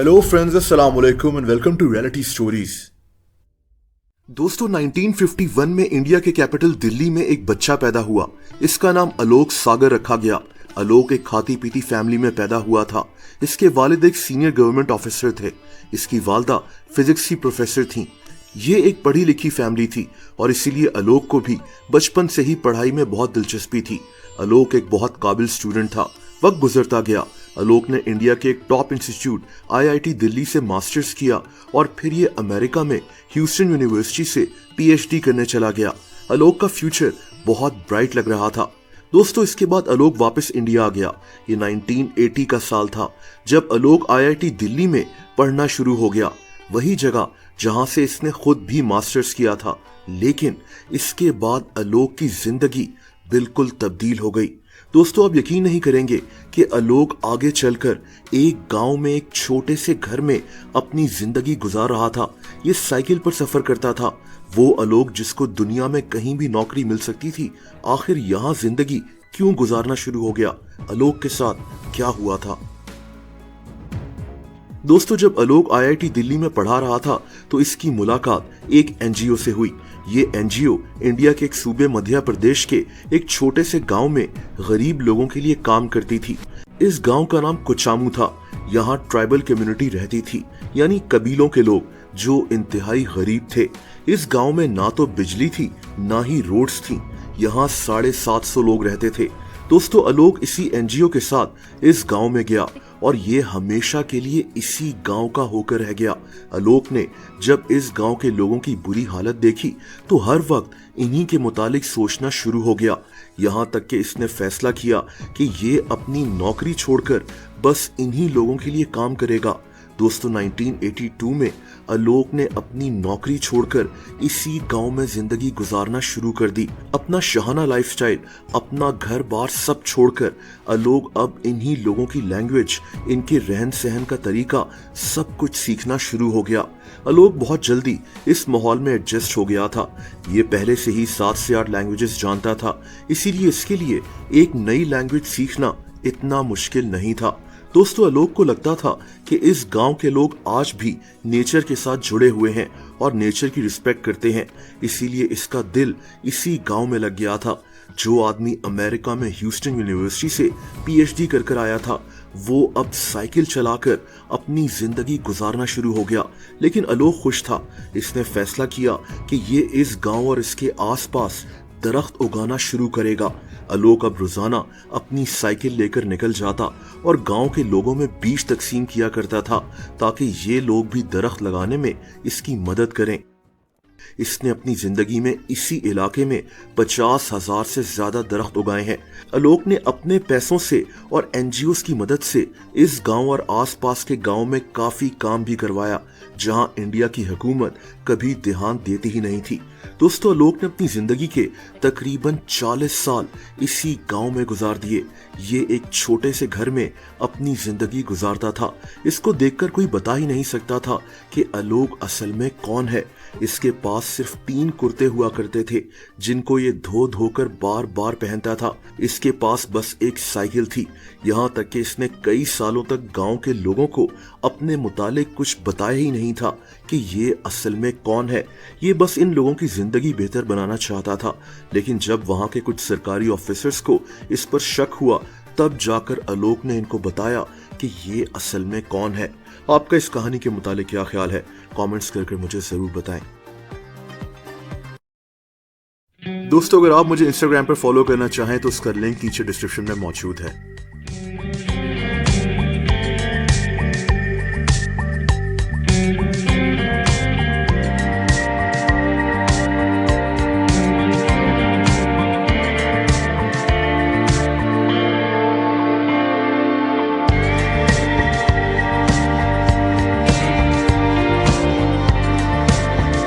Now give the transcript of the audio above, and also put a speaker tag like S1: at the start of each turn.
S1: Hello friends, अस्सलाम वालेकुम and welcome to reality stories. दोस्तों, 1951 में इंडिया के कैपिटल दिल्ली में एक बच्चा पैदा हुआ। इसका नाम आलोक सागर रखा गया। आलोक एक खाती पीती फैमिली में पैदा हुआ था। इसके वालिद एक सीनियर गवर्नमेंट ऑफिसर थे। इसकी वालदा फिजिक्स की प्रोफेसर थीं। ये एक पढ़ी लिखी फैमिली थी और इसीलिए आलोक को भी बचपन से ही पढ़ाई में बहुत दिलचस्पी थी। आलोक एक बहुत काबिल स्टूडेंट था। वक्त गुजरता गया। आलोक ने इंडिया के एक टॉप इंस्टीट्यूट आईआईटी दिल्ली से मास्टर्स किया और फिर ये अमेरिका में ह्यूस्टन यूनिवर्सिटी से पीएचडी करने चला गया। आलोक का फ्यूचर बहुत ब्राइट लग रहा था। दोस्तों, इसके बाद आलोक वापस इंडिया आ गया। ये 1980 का साल था जब आलोक आईआईटी दिल्ली में पढ़ना शुरू हो गया, वही जगह जहां से इसने खुद भी मास्टर्स किया था। लेकिन इसके बाद आलोक की जिंदगी बिल्कुल तब्दील हो गई। दोस्तों, आप यकीन नहीं करेंगे कि आलोक आगे चलकर एक गांव में एक छोटे से घर में अपनी जिंदगी गुजार रहा था। ये साइकिल पर सफर करता था। वो आलोक जिसको दुनिया में कहीं भी नौकरी मिल सकती थी, आखिर यहाँ जिंदगी क्यों गुजारना शुरू हो गया? आलोक के साथ क्या हुआ था? दोस्तों, जब आलोक आईआईटी दिल्ली में पढ़ा रहा था तो इसकी मुलाकात एक एनजीओ से हुई। ये एनजीओ इंडिया के एक सूबे मध्य प्रदेश के एक छोटे से गांव में गरीब लोगों के लिए काम करती थी। इस गांव का नाम कुचामू था। यहाँ ट्राइबल कम्युनिटी रहती थी, यानी कबीलों के लोग जो इंतहाई गरीब थे। इस गांव में ना तो बिजली थी ना ही रोड्स थी। यहाँ 750 लोग रहते थे। दोस्तों, आलोक इसी एनजीओ के साथ इस गांव में गया और ये हमेशा के लिए इसी गांव का होकर रह गया। आलोक ने जब इस गांव के लोगों की बुरी हालत देखी तो हर वक्त इन्हीं के मुतालिक सोचना शुरू हो गया। यहाँ तक कि इसने फैसला किया कि ये अपनी नौकरी छोड़कर बस इन्हीं लोगों के लिए काम करेगा। दोस्तों, 1982 में आलोक ने अपनी नौकरी छोड़कर इसी गांव में जिंदगी गुजारना शुरू कर दी। अपना शाहाना लाइफस्टाइल, अपना घर बार सब छोड़कर आलोक अब इन्हीं लोगों की लैंग्वेज, इनके रहन सहन का तरीका सब कुछ सीखना शुरू हो गया। आलोक बहुत जल्दी इस माहौल में एडजस्ट हो गया था। ये पहले से ही 7 से 8 लैंग्वेजेस जानता था, इसीलिए इसके लिए एक नई लैंग्वेज सीखना इतना मुश्किल नहीं था। दोस्तों, आलोक को लगता था कि इस गांव के लोग आज भी नेचर के साथ जुड़े हुए हैं और नेचर की रिस्पेक्ट करते हैं, इसीलिए इसका दिल इसी गांव में लग गया था। जो आदमी अमेरिका में ह्यूस्टन यूनिवर्सिटी से पीएचडी कर आया था, वो अब साइकिल चलाकर अपनी जिंदगी गुजारना शुरू हो गया। लेकिन आलोक खुश था। इसने फैसला किया कि ये इस गांव और इसके आसपास दरख्त उगाना शुरू करेगा। आलोक अब रोजाना अपनी साइकिल लेकर निकल जाता और गांव के लोगों में बीज तकसीम किया करता था ताकि ये लोग भी दरख्त लगाने में इसकी मदद करें। इसने अपनी जिंदगी में इसी इलाके में 50,000 से ज्यादा दरख्त उगाए हैं। आलोक ने अपने पैसों से और एनजीओस की मदद से इस गांव और आसपास के गांव में काफी काम भी करवाया, जहां इंडिया की हुकूमत कभी ध्यान देती ही नहीं थी। दोस्तों, आलोक ने अपनी जिंदगी के तकरीबन 40 साल इसी गांव में गुजार दिए। ये एक छोटे से घर में अपनी जिंदगी गुजारता था। इसको देखकर कोई बता ही नहीं सकता था कि आलोक असल में कौन है। इसके पास सिर्फ 3 कुर्ते हुआ करते थे जिनको ये धो धोकर बार बार पहनता था। इसके पास बस एक साइकिल थी। यहाँ तक कि इसने कई सालों तक गांव के लोगों को अपने मुतालिक कुछ बताया ही नहीं था कि ये असल में कौन है। ये बस इन लोगों की जिंदगी बेहतर बनाना चाहता था। लेकिन जब वहां के कुछ सरकारी ऑफिसर्स को इस पर शक हुआ, तब जाकर आलोक ने इनको बताया कि ये असल में कौन है। आपका इस कहानी के मुतालिक क्या ख्याल है? कमेंट्स करके मुझे जरूर बताएं। दोस्तों, अगर आप मुझे इंस्टाग्राम पर फॉलो करना चाहें तो उसका लिंक नीचे डिस्क्रिप्शन में मौजूद है।